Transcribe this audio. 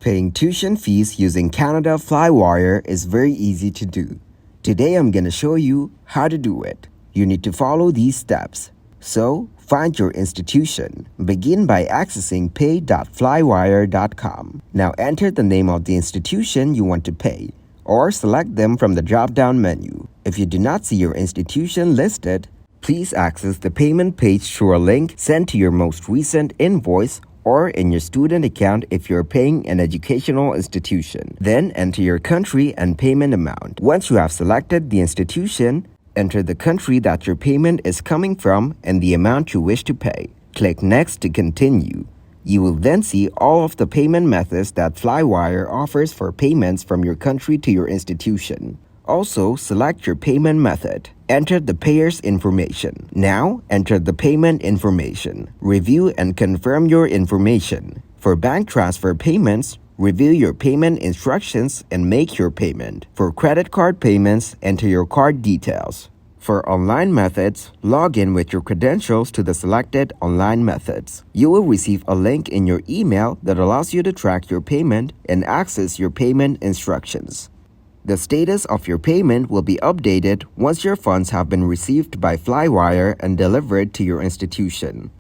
Paying tuition fees using Canada Flywire is very easy to do. Today I'm gonna show you how to do it. You need to follow these steps. So, find your institution. Begin by accessing pay.flywire.com. Now enter the name of the institution you want to pay, or select them from the drop-down menu. If you do not see your institution listed, please access the payment page through a link sent to your most recent invoice or in your student account if you're paying an educational institution. Then enter your country and payment amount. Once you have selected the institution, enter the country that your payment is coming from and the amount you wish to pay. Click Next to continue. You will then see all of the payment methods that Flywire offers for payments from your country to your institution. Also, select your payment method. Enter the payer's information. Now, enter the payment information. Review and confirm your information. For bank transfer payments, review your payment instructions and make your payment. For credit card payments, enter your card details. For online methods, log in with your credentials to the selected online methods. You will receive a link in your email that allows you to track your payment and access your payment instructions. The status of your payment will be updated once your funds have been received by Flywire and delivered to your institution.